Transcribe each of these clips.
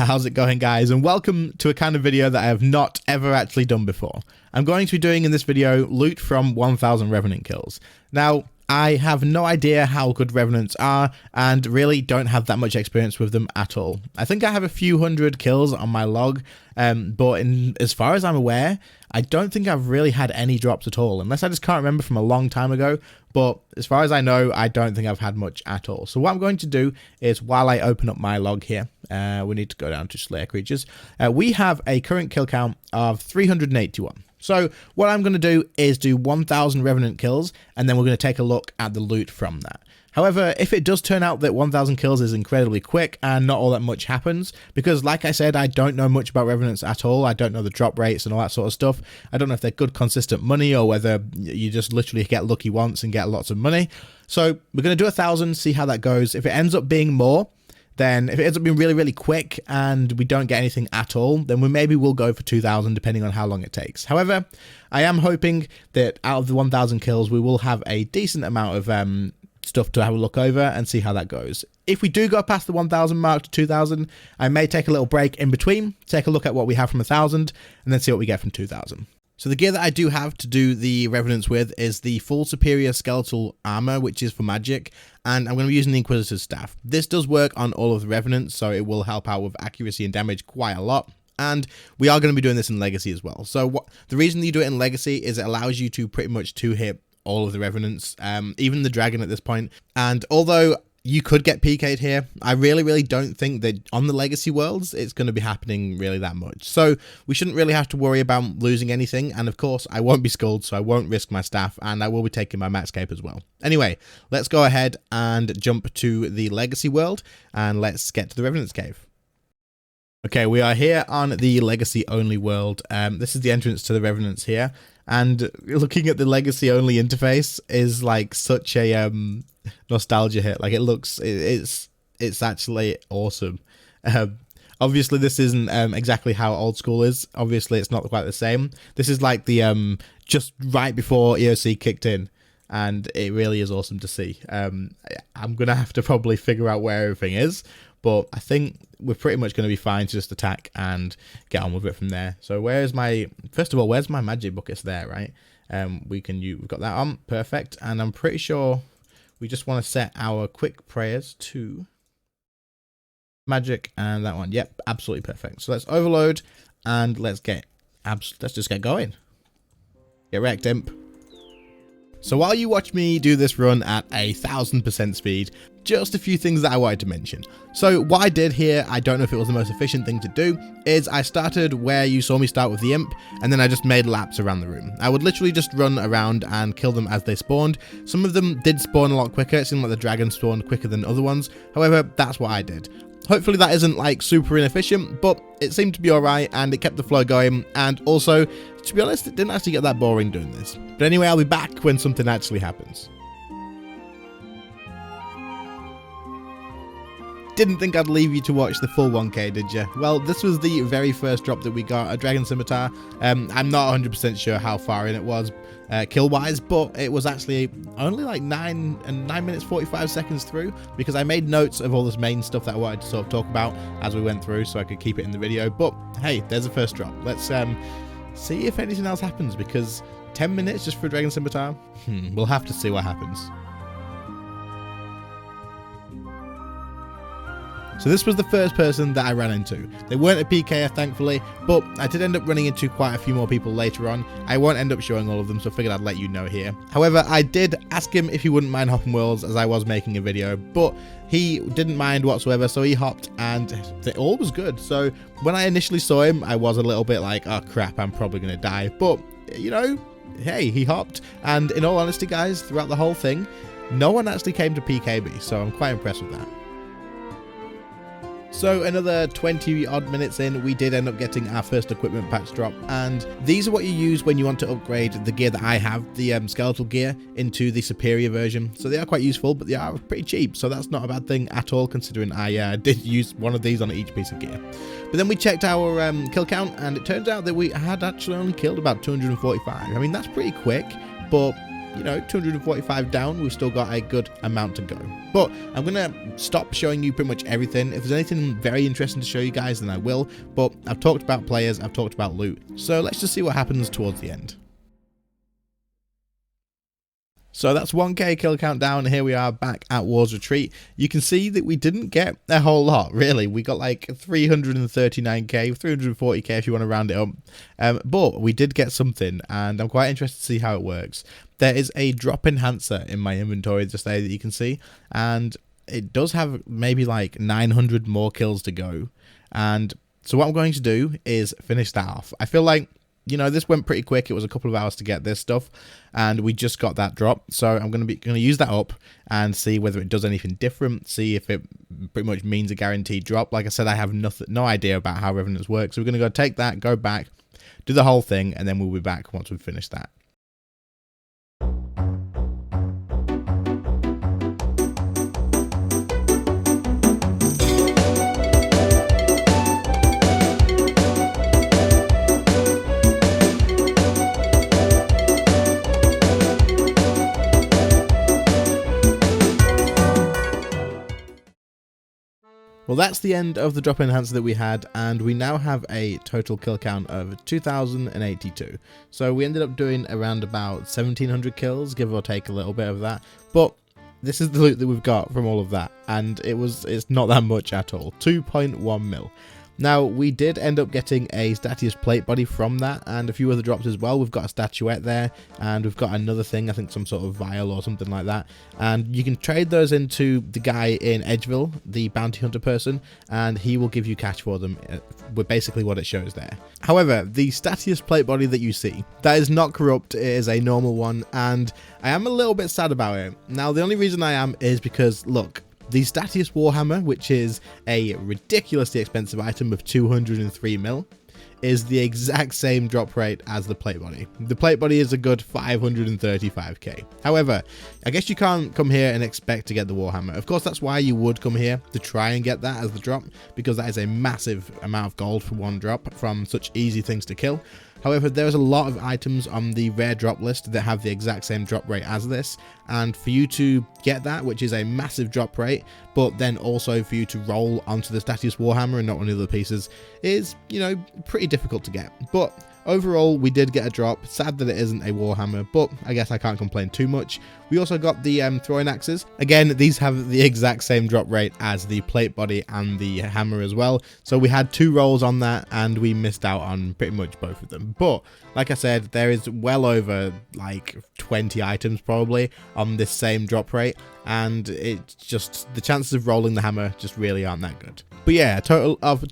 How's it going, guys, and welcome to a kind of video that I have not ever actually done before. I'm going to be doing in this video loot from 1000 Revenant kills. Now, I have no idea how good Revenants are and really don't have that much experience with them at all. I think I have a few hundred kills on my log, but as far as I'm aware, I don't think I've really had any drops at all, unless I just can't remember from a long time ago. But as far as I know, I don't think I've had much at all. So what I'm going to do is, while I open up my log here, we need to go down to Slayer Creatures. We have a current kill count of 381. So what I'm going to do is do 1000 Revenant kills, and then we're going to take a look at the loot from that. However, if it does turn out that 1000 kills is incredibly quick and not all that much happens, because like I said, I don't know much about Revenants at all. I don't know the drop rates and all that sort of stuff. I don't know if they're good consistent money or whether you just literally get lucky once and get lots of money. So we're going to do 1000, see how that goes. If it ends up being more, then if it ends up being really, really quick and we don't get anything at all, then maybe we'll go for 2000 depending on how long it takes. However, I am hoping that out of the 1000 kills, we will have a decent amount of stuff to have a look over and see how that goes. If we do go past the 1000 mark to 2000, I may take a little break in between, take a look at what we have from 1000, and then see what we get from 2000. So the gear that I do have to do the Revenants with is the full superior skeletal armor, which is for magic, and I'm going to be using the Inquisitor's staff. This does work on all of the Revenants, so it will help out with accuracy and damage quite a lot. And we are going to be doing this in Legacy as well. So the reason that you do it in Legacy is it allows you to pretty much two-hit all of the Revenants, even the dragon at this point. And although you could get PK'd here, I really don't think that on the Legacy worlds it's going to be happening really that much. So we shouldn't really have to worry about losing anything. And of course, I won't be skulled, so I won't risk my staff, and I will be taking my Matscape as well. Anyway, let's go ahead and jump to the Legacy world, and let's get to the Revenant's Cave. Okay, we are here on the Legacy only world. This is the entrance to the Revenants here. And looking at the Legacy only interface is like such a nostalgia hit. Like, it looks, it's actually awesome. Obviously this isn't exactly how old school is. Obviously it's not quite the same. This is like the just right before EOC kicked in, and it really is awesome to see. I'm gonna have to probably figure out where everything is, but I think we're pretty much going to be fine to just attack and get on with it from there. So where's my, first of all, where's my magic buckets there, right? We've got that on, perfect. And I'm pretty sure we just want to set our quick prayers to magic and that one. Yep, absolutely perfect. So let's overload and let's just get going. Get wrecked, imp. So while you watch me do this run at 1000% speed, just a few things that I wanted to mention. So what I did here, I don't know if it was the most efficient thing to do, is I started where you saw me start with the imp, and then I just made laps around the room. I would literally just run around and kill them as they spawned. Some of them did spawn a lot quicker. It seemed like the dragon spawned quicker than other ones. However, that's what I did. Hopefully that isn't like super inefficient, but it seemed to be alright and it kept the flow going, and also, to be honest, it didn't actually get that boring doing this. But anyway, I'll be back when something actually happens. Didn't think I'd leave you to watch the full 1k, did you? Well, this was the very first drop that we got, a Dragon Scimitar. I'm not 100% sure how far in it was kill-wise, but it was actually only like 9 minutes 45 seconds through, because I made notes of all this main stuff that I wanted to sort of talk about as we went through so I could keep it in the video. But hey, there's the first drop. Let's see if anything else happens, because 10 minutes just for a Dragon Scimitar? We'll have to see what happens. So this was the first person that I ran into. They weren't a PKer, thankfully, but I did end up running into quite a few more people later on. I won't end up showing all of them, so I figured I'd let you know here. However, I did ask him if he wouldn't mind hopping worlds, as I was making a video, but he didn't mind whatsoever, so he hopped, and all was good. So when I initially saw him, I was a little bit like, oh crap, I'm probably going to die. But, you know, hey, he hopped, and in all honesty, guys, throughout the whole thing, no one actually came to PK me, so I'm quite impressed with that. So another 20 odd minutes in, we did end up getting our first equipment patch drop, and these are what you use when you want to upgrade the gear that I have, the skeletal gear, into the superior version. So they are quite useful, but they are pretty cheap, so that's not a bad thing at all, considering I did use one of these on each piece of gear. But then we checked our kill count, and it turns out that we had actually only killed about 245. I mean, that's pretty quick, but you know, 245 down. We've still got a good amount to go. But I'm going to stop showing you pretty much everything. If there's anything very interesting to show you guys, then I will. But I've talked about players, I've talked about loot. So let's just see what happens towards the end. So that's 1k kill count down. Here we are back at War's Retreat. You can see that we didn't get a whole lot, really. We got like 339k, 340k if you want to round it up. But we did get something, and I'm quite interested to see how it works. There is a drop enhancer in my inventory just there that you can see, and it does have maybe like 900 more kills to go. And so what I'm going to do is finish that off. I feel like, you know, this went pretty quick. It was a couple of hours to get this stuff, and we just got that drop. So I'm going to use that up and see whether it does anything different. See if it pretty much means a guaranteed drop. Like I said, I have no idea about how Revenants work. So we're going to go take that, go back, do the whole thing, and then we'll be back once we've finished that. Well, that's the end of the drop enhancer that we had, and we now have a total kill count of 2,082. So we ended up doing around about 1,700 kills, give or take a little bit of that. But this is the loot that we've got from all of that, and it's not that much at all. 2.1 mil. Now, we did end up getting a Statius plate body from that, and a few other drops as well. We've got a statuette there, and we've got another thing, I think some sort of vial or something like that. And you can trade those into the guy in Edgeville, the bounty hunter person, and he will give you cash for them, with basically what it shows there. However, the Statius plate body that you see, that is not corrupt, it is a normal one, and I am a little bit sad about it. Now, the only reason I am is because, look, the Statius Warhammer, which is a ridiculously expensive item of 203 mil, is the exact same drop rate as the plate body. The plate body is a good 535k. However, I guess you can't come here and expect to get the Warhammer. Of course, that's why you would come here, to try and get that as the drop, because that is a massive amount of gold for one drop from such easy things to kill. However, there's a lot of items on the rare drop list that have the exact same drop rate as this, and for you to get that, which is a massive drop rate, but then also for you to roll onto the Statius Warhammer and not one of the other pieces, is, you know, pretty difficult to get. But overall, we did get a drop. Sad that it isn't a Warhammer, but I guess I can't complain too much. We also got the throwing axes. Again, these have the exact same drop rate as the plate body and the hammer as well. So we had 2 rolls on that, and we missed out on pretty much both of them. But like I said, there is well over like 20 items probably on this same drop rate, and it's just the chances of rolling the hammer just really aren't that good. But yeah, a total of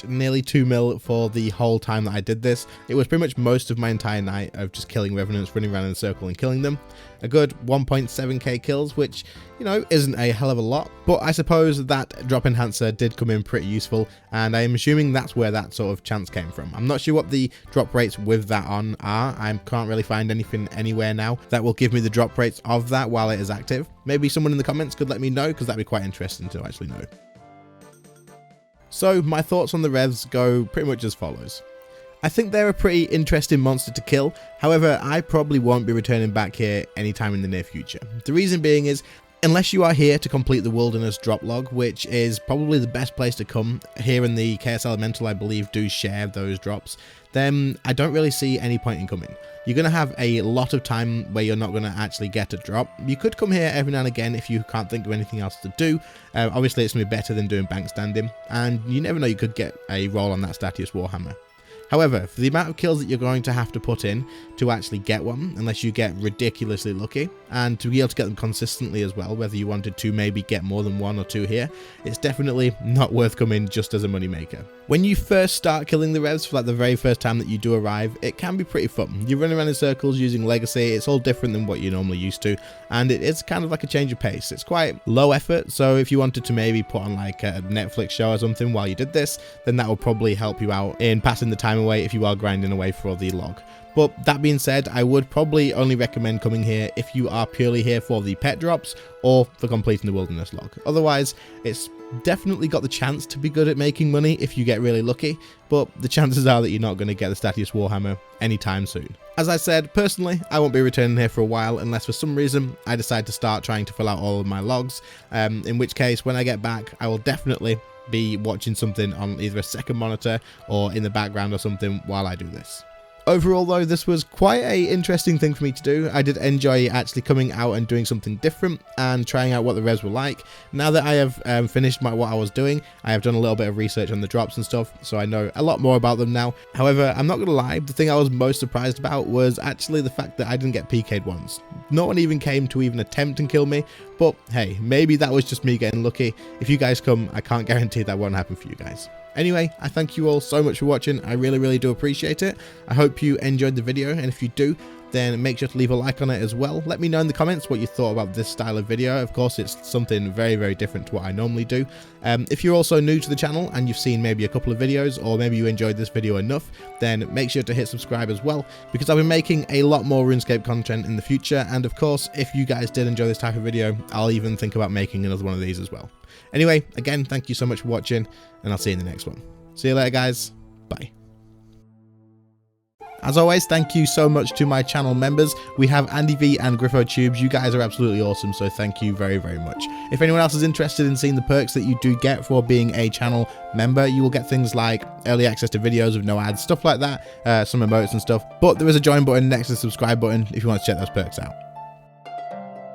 nearly 2 mil for the whole time that I did this. It was pretty much most of my entire night of just killing Revenants, running around in a circle and killing them. A good 1.7k kills, which, you know, isn't a hell of a lot, but I suppose that drop enhancer did come in pretty useful, and I'm assuming that's where that sort of chance came from. I'm not sure what the drop rates with that on are. I can't really find anything anywhere now that will give me the drop rates of that while it is active. Maybe someone in the comments could let me know, because that'd be quite interesting to actually know. So my thoughts on the Revs go pretty much as follows. I think they're a pretty interesting monster to kill. However, I probably won't be returning back here anytime in the near future. The reason being is, unless you are here to complete the Wilderness drop log, which is probably the best place to come, here in the Chaos Elemental I believe do share those drops, then I don't really see any point in coming. You're going to have a lot of time where you're not going to actually get a drop. You could come here every now and again if you can't think of anything else to do. Obviously it's going to be better than doing bank standing, and you never know, you could get a roll on that Statius Warhammer. However, for the amount of kills that you're going to have to put in to actually get one, unless you get ridiculously lucky, and to be able to get them consistently as well, whether you wanted to maybe get more than 1 or 2 here, it's definitely not worth coming just as a moneymaker. When you first start killing the Revs, for like the very first time that you do arrive, it can be pretty fun. You run around in circles using Legacy, it's all different than what you're normally used to, and it's kind of like a change of pace. It's quite low effort, so if you wanted to maybe put on like a Netflix show or something while you did this, then that will probably help you out in passing the time away if you are grinding away for the log. But that being said, I would probably only recommend coming here if you are purely here for the pet drops or for completing the Wilderness log. Otherwise, it's definitely got the chance to be good at making money if you get really lucky, but the chances are that you're not going to get the Statius Warhammer anytime soon. As I said, personally, I won't be returning here for a while unless for some reason I decide to start trying to fill out all of my logs, in which case when I get back I will definitely be watching something on either a second monitor or in the background or something while I do this. Overall though, this was quite an interesting thing for me to do. I did enjoy actually coming out and doing something different and trying out what the revs were like. Now that I have finished what I was doing, I have done a little bit of research on the drops and stuff, so I know a lot more about them now. However, I'm not going to lie, the thing I was most surprised about was actually the fact that I didn't get PK'd once. No one even came to even attempt and kill me, but hey, maybe that was just me getting lucky. If you guys come, I can't guarantee that won't happen for you guys. Anyway, I thank you all so much for watching. I really do appreciate it. I hope you enjoyed the video, and if you do, then make sure to leave a like on it as well. Let me know in the comments what you thought about this style of video. Of course, it's something very different to what I normally do. If you're also new to the channel and you've seen maybe a couple of videos, or maybe you enjoyed this video enough, then make sure to hit subscribe as well, because I'll be making a lot more RuneScape content in the future. And of course, if you guys did enjoy this type of video, I'll even think about making another one of these as well. Anyway, again, thank you so much for watching, and I'll see you in the next one. See you later, guys. Bye. As always, thank you so much to my channel members. We have Andy V and Griffo Tubes. You guys are absolutely awesome, so thank you very much. If anyone else is interested in seeing the perks that you do get for being a channel member, you will get things like early access to videos with no ads, stuff like that, some emotes and stuff. But there is a join button next to the subscribe button if you want to check those perks out.